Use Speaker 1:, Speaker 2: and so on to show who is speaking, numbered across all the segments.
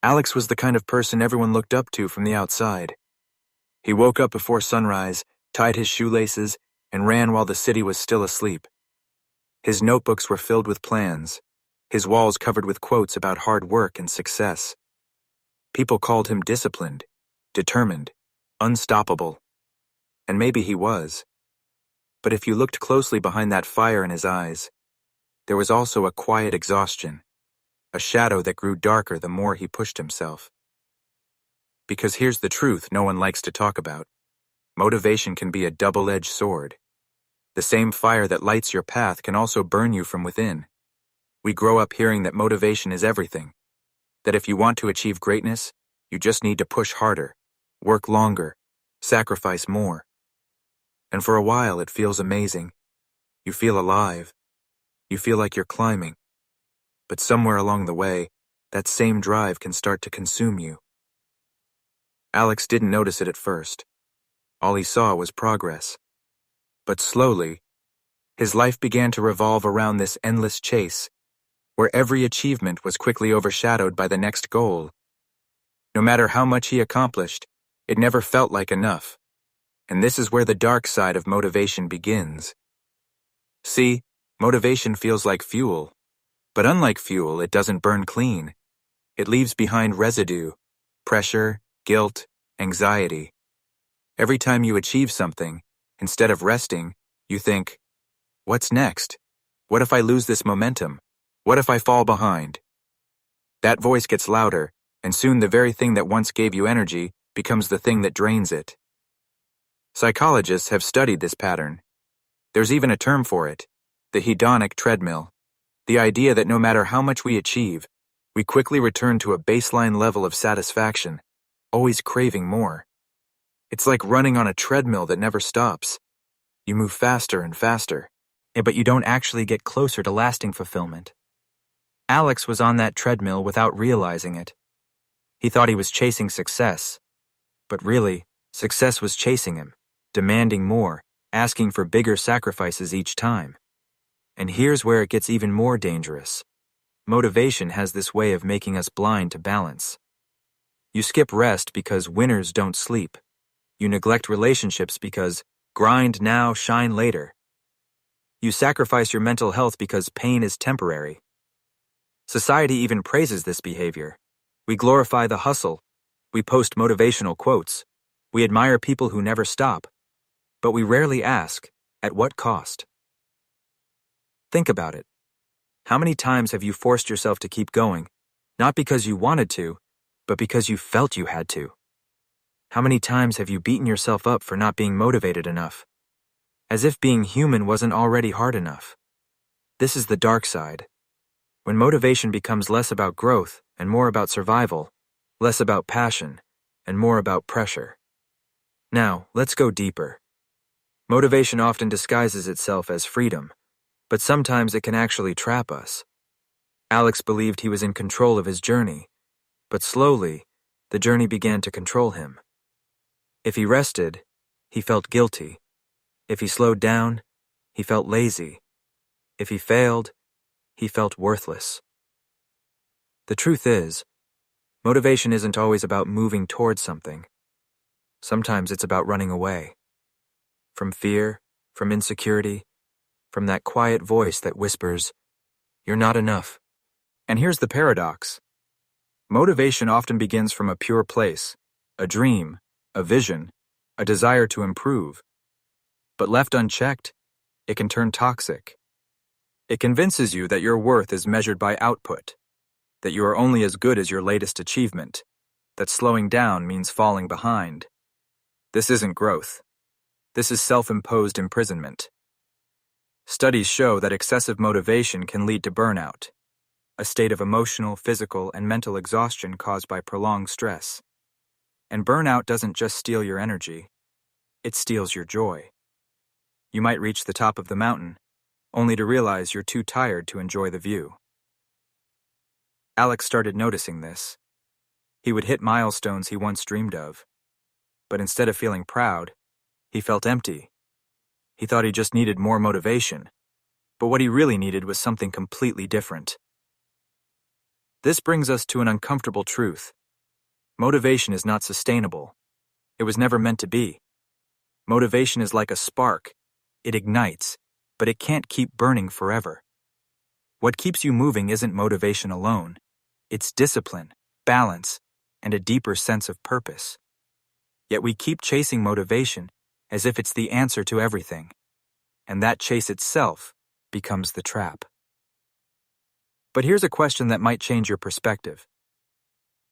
Speaker 1: Alex was the kind of person everyone looked up to from the outside. He woke up before sunrise, tied his shoelaces, and ran while the city was still asleep. His notebooks were filled with plans, his walls covered with quotes about hard work and success. People called him disciplined, determined, unstoppable. And maybe he was. But if you looked closely behind that fire in his eyes, there was also a quiet exhaustion, a shadow that grew darker the more he pushed himself. Because here's the truth no one likes to talk about. Motivation can be a double-edged sword. The same fire that lights your path can also burn you from within. We grow up hearing that motivation is everything, that if you want to achieve greatness, you just need to push harder, work longer, sacrifice more. And for a while it feels amazing. You feel alive. You feel like you're climbing. But somewhere along the way, that same drive can start to consume you. Alex didn't notice it at first. All he saw was progress. But slowly, his life began to revolve around this endless chase, where every achievement was quickly overshadowed by the next goal. No matter how much he accomplished, it never felt like enough. And this is where the dark side of motivation begins. See, motivation feels like fuel. But unlike fuel, it doesn't burn clean. It leaves behind residue, pressure, guilt, anxiety. Every time you achieve something, instead of resting, you think, what's next? What if I lose this momentum? What if I fall behind? That voice gets louder, and soon the very thing that once gave you energy becomes the thing that drains it. Psychologists have studied this pattern. There's even a term for it, the hedonic treadmill. The idea that no matter how much we achieve, we quickly return to a baseline level of satisfaction, always craving more. It's like running on a treadmill that never stops. You move faster and faster, but you don't actually get closer to lasting fulfillment. Alex was on that treadmill without realizing it. He thought he was chasing success, but really, success was chasing him, demanding more, asking for bigger sacrifices each time. And here's where it gets even more dangerous. Motivation has this way of making us blind to balance. You skip rest because winners don't sleep. You neglect relationships because grind now, shine later. You sacrifice your mental health because pain is temporary. Society even praises this behavior. We glorify the hustle. We post motivational quotes. We admire people who never stop. But we rarely ask, at what cost? Think about it. How many times have you forced yourself to keep going, not because you wanted to, but because you felt you had to? How many times have you beaten yourself up for not being motivated enough? As if being human wasn't already hard enough. This is the dark side. When motivation becomes less about growth and more about survival, less about passion and more about pressure. Now, let's go deeper. Motivation often disguises itself as freedom, but sometimes it can actually trap us. Alex believed he was in control of his journey, but slowly, the journey began to control him. If he rested, he felt guilty. If he slowed down, he felt lazy. If he failed, he felt worthless. The truth is, motivation isn't always about moving towards something. Sometimes it's about running away. From fear, from insecurity, from that quiet voice that whispers, "You're not enough." And here's the paradox. Motivation often begins from a pure place, a dream, a vision, a desire to improve. But left unchecked, it can turn toxic. It convinces you that your worth is measured by output, that you are only as good as your latest achievement, that slowing down means falling behind. This isn't growth. This is self-imposed imprisonment. Studies show that excessive motivation can lead to burnout, a state of emotional, physical, and mental exhaustion caused by prolonged stress. And burnout doesn't just steal your energy, it steals your joy. You might reach the top of the mountain, only to realize you're too tired to enjoy the view. Alex started noticing this. He would hit milestones he once dreamed of, but instead of feeling proud, he felt empty. He thought he just needed more motivation, but what he really needed was something completely different. This brings us to an uncomfortable truth. Motivation is not sustainable. It was never meant to be. Motivation is like a spark. It ignites, but it can't keep burning forever. What keeps you moving isn't motivation alone. It's discipline, balance, and a deeper sense of purpose. Yet we keep chasing motivation as if it's the answer to everything. And that chase itself becomes the trap. But here's a question that might change your perspective.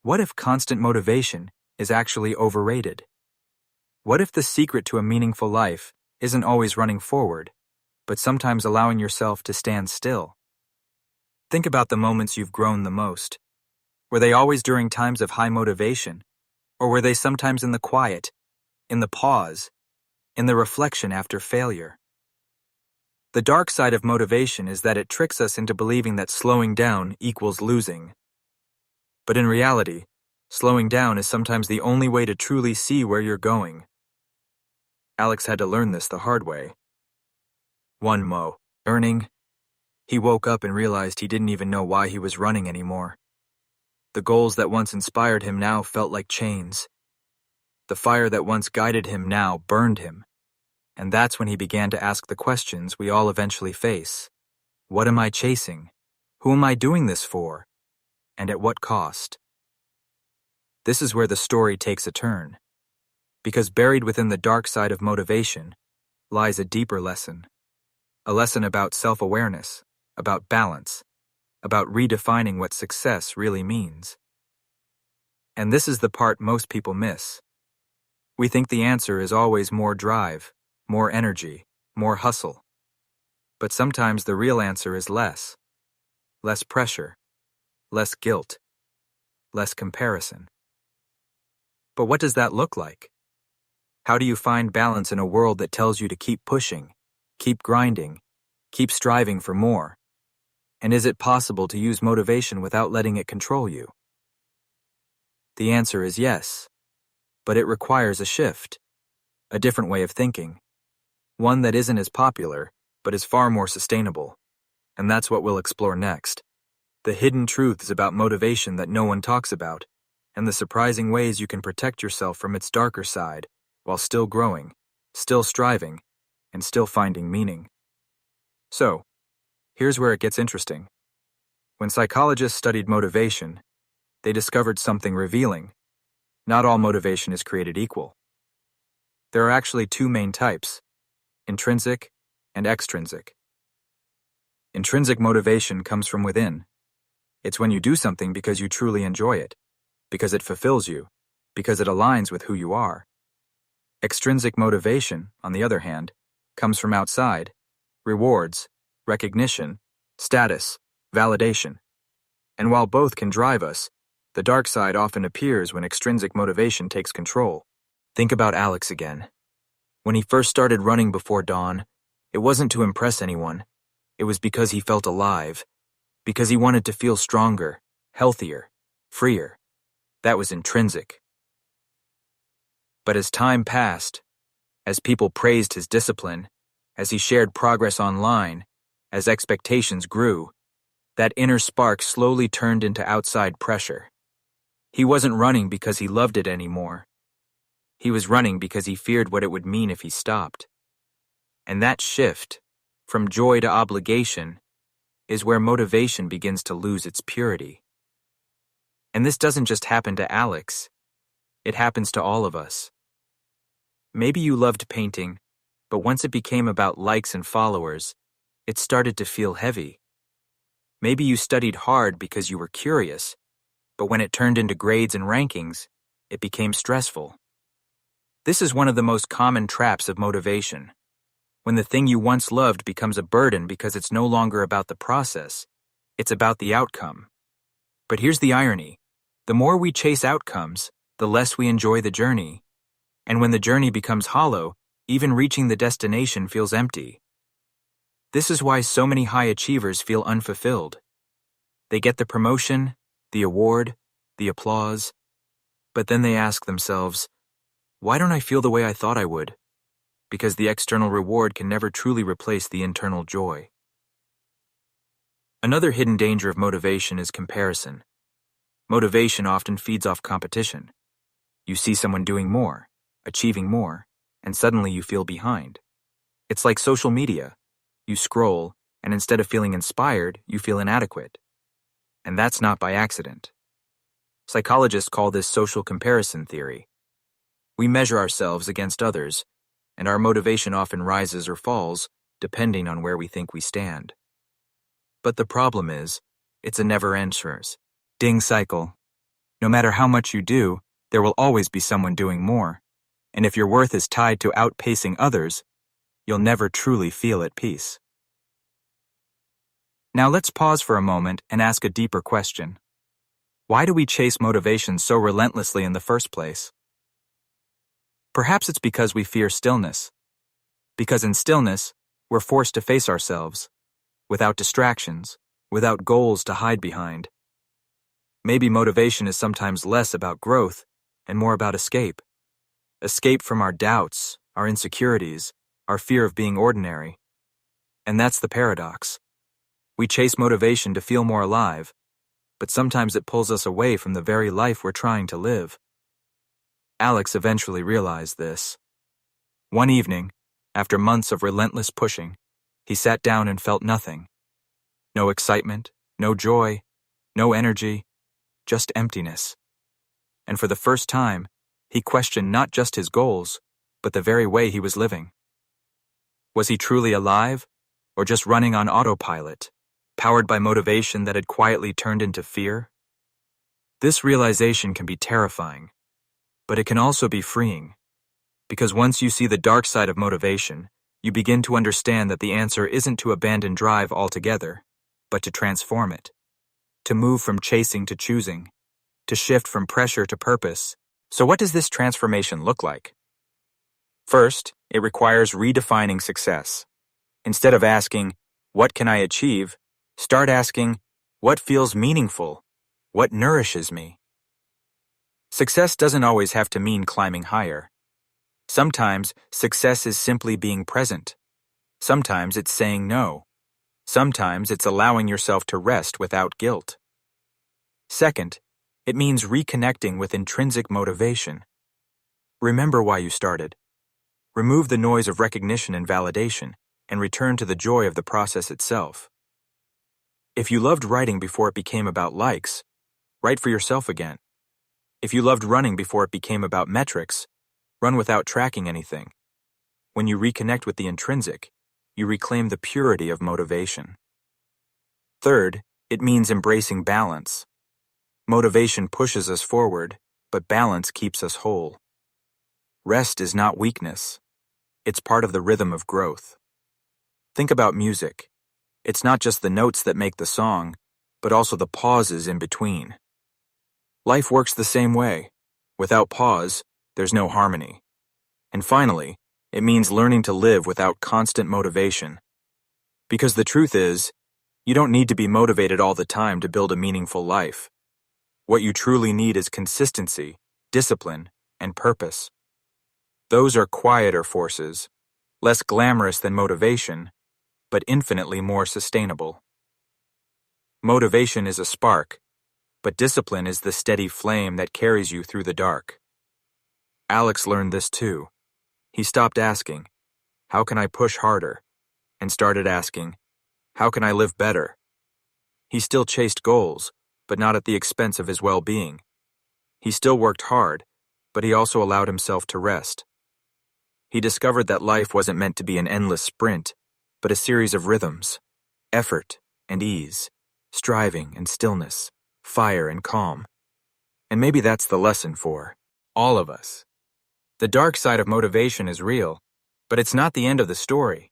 Speaker 1: What if constant motivation is actually overrated? What if the secret to a meaningful life isn't always running forward, but sometimes allowing yourself to stand still? Think about the moments you've grown the most. Were they always during times of high motivation? Or were they sometimes in the quiet, in the pause, in the reflection after failure? The dark side of motivation is that it tricks us into believing that slowing down equals losing. But in reality, slowing down is sometimes the only way to truly see where you're going. Alex had to learn this the hard way. One morning, he woke up and realized he didn't even know why he was running anymore. The goals that once inspired him now felt like chains. The fire that once guided him now burned him. And that's when he began to ask the questions we all eventually face. What am I chasing? Who am I doing this for? And at what cost? This is where the story takes a turn. Because buried within the dark side of motivation lies a deeper lesson. A lesson about self-awareness, about balance, about redefining what success really means. And this is the part most people miss. We think the answer is always more drive, more energy, more hustle. But sometimes the real answer is less. Less pressure, less guilt, less comparison. But what does that look like? How do you find balance in a world that tells you to keep pushing, keep grinding, keep striving for more? And is it possible to use motivation without letting it control you? The answer is yes, but it requires a shift, a different way of thinking, one that isn't as popular, but is far more sustainable. And that's what we'll explore next. The hidden truths about motivation that no one talks about, and the surprising ways you can protect yourself from its darker side while still growing, still striving, and still finding meaning. So, here's where it gets interesting. When psychologists studied motivation, they discovered something revealing. Not all motivation is created equal. There are actually two main types: intrinsic and extrinsic. Intrinsic motivation comes from within. It's when you do something because you truly enjoy it, because it fulfills you, because it aligns with who you are. Extrinsic motivation, on the other hand, comes from outside: rewards, recognition, status, validation. And while both can drive us, the dark side often appears when extrinsic motivation takes control. Think about Alex again. When he first started running before dawn, it wasn't to impress anyone. It was because he felt alive, because he wanted to feel stronger, healthier, freer. That was intrinsic. But as time passed, as people praised his discipline, as he shared progress online, as expectations grew, that inner spark slowly turned into outside pressure. He wasn't running because he loved it anymore. He was running because he feared what it would mean if he stopped. And that shift, from joy to obligation, is where motivation begins to lose its purity. And this doesn't just happen to Alex. It happens to all of us. Maybe you loved painting, but once it became about likes and followers, it started to feel heavy. Maybe you studied hard because you were curious, but when it turned into grades and rankings, it became stressful. This is one of the most common traps of motivation. When the thing you once loved becomes a burden because it's no longer about the process, it's about the outcome. But here's the irony. The more we chase outcomes, the less we enjoy the journey. And when the journey becomes hollow, even reaching the destination feels empty. This is why so many high achievers feel unfulfilled. They get the promotion, the award, the applause, but then they ask themselves, why don't I feel the way I thought I would? Because the external reward can never truly replace the internal joy. Another hidden danger of motivation is comparison. Motivation often feeds off competition. You see someone doing more, achieving more, and suddenly you feel behind. It's like social media. You scroll, and instead of feeling inspired, you feel inadequate. And that's not by accident. Psychologists call this social comparison theory. We measure ourselves against others, and our motivation often rises or falls depending on where we think we stand. But the problem is, it's a never-ending cycle. No matter how much you do, there will always be someone doing more. And if your worth is tied to outpacing others, you'll never truly feel at peace. Now let's pause for a moment and ask a deeper question. Why do we chase motivation so relentlessly in the first place? Perhaps it's because we fear stillness. Because in stillness, we're forced to face ourselves, without distractions, without goals to hide behind. Maybe motivation is sometimes less about growth and more about escape. Escape from our doubts, our insecurities, our fear of being ordinary. And that's the paradox. We chase motivation to feel more alive, but sometimes it pulls us away from the very life we're trying to live. Alex eventually realized this. One evening, after months of relentless pushing, he sat down and felt nothing. No excitement, no joy, no energy, just emptiness. And for the first time, he questioned not just his goals, but the very way he was living. Was he truly alive, or just running on autopilot, powered by motivation that had quietly turned into fear? This realization can be terrifying, but it can also be freeing, because once you see the dark side of motivation, you begin to understand that the answer isn't to abandon drive altogether, but to transform it, to move from chasing to choosing, to shift from pressure to purpose. So what does this transformation look like? First, it requires redefining success. Instead of asking, "What can I achieve?" start asking, "What feels meaningful? What nourishes me?" Success doesn't always have to mean climbing higher. Sometimes success is simply being present. Sometimes it's saying no. Sometimes it's allowing yourself to rest without guilt. Second, it means reconnecting with intrinsic motivation. Remember why you started. Remove the noise of recognition and validation, and return to the joy of the process itself. If you loved writing before it became about likes, write for yourself again. If you loved running before it became about metrics, run without tracking anything. When you reconnect with the intrinsic, you reclaim the purity of motivation. Third, it means embracing balance. Motivation pushes us forward, but balance keeps us whole. Rest is not weakness. It's part of the rhythm of growth. Think about music. It's not just the notes that make the song, but also the pauses in between. Life works the same way. Without pause, there's no harmony. And finally, it means learning to live without constant motivation. Because the truth is, you don't need to be motivated all the time to build a meaningful life. What you truly need is consistency, discipline, and purpose. Those are quieter forces, less glamorous than motivation, but infinitely more sustainable. Motivation is a spark, but discipline is the steady flame that carries you through the dark. Alex learned this too. He stopped asking, "How can I push harder?" and started asking, "How can I live better?" He still chased goals, but not at the expense of his well-being. He still worked hard, but he also allowed himself to rest. He discovered that life wasn't meant to be an endless sprint, but a series of rhythms: effort and ease, striving and stillness, fire and calm. And maybe that's the lesson for all of us. The dark side of motivation is real, but it's not the end of the story.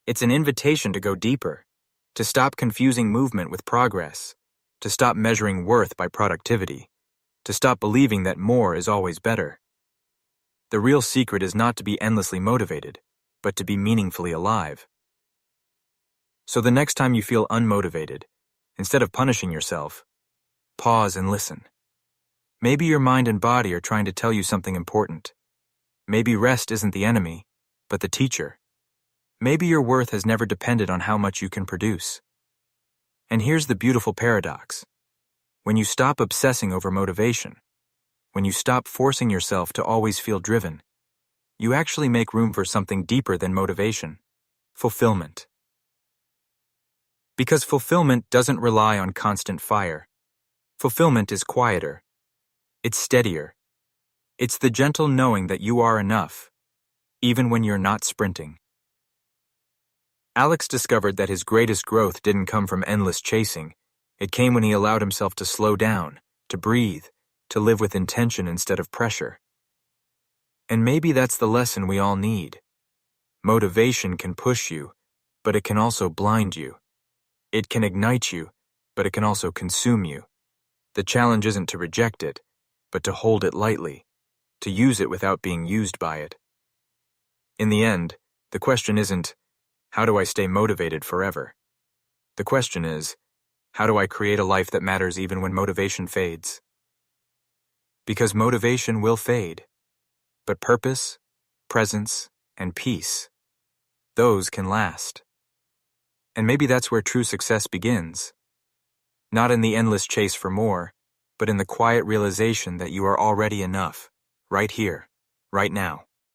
Speaker 1: It's an invitation to go deeper, to stop confusing movement with progress, to stop measuring worth by productivity, to stop believing that more is always better. The real secret is not to be endlessly motivated, but to be meaningfully alive. So the next time you feel unmotivated, instead of punishing yourself, pause and listen. Maybe your mind and body are trying to tell you something important. Maybe rest isn't the enemy, but the teacher. Maybe your worth has never depended on how much you can produce. And here's the beautiful paradox. When you stop obsessing over motivation, when you stop forcing yourself to always feel driven, you actually make room for something deeper than motivation: fulfillment. Because fulfillment doesn't rely on constant fire. Fulfillment is quieter. It's steadier. It's the gentle knowing that you are enough, even when you're not sprinting. Alex discovered that his greatest growth didn't come from endless chasing. It came when he allowed himself to slow down, to breathe, to live with intention instead of pressure. And maybe that's the lesson we all need. Motivation can push you, but it can also blind you. It can ignite you, but it can also consume you. The challenge isn't to reject it, but to hold it lightly, to use it without being used by it. In the end, the question isn't, how do I stay motivated forever? The question is, how do I create a life that matters even when motivation fades? Because motivation will fade, but purpose, presence, and peace, those can last. And maybe that's where true success begins. Not in the endless chase for more, but in the quiet realization that you are already enough, right here, right now.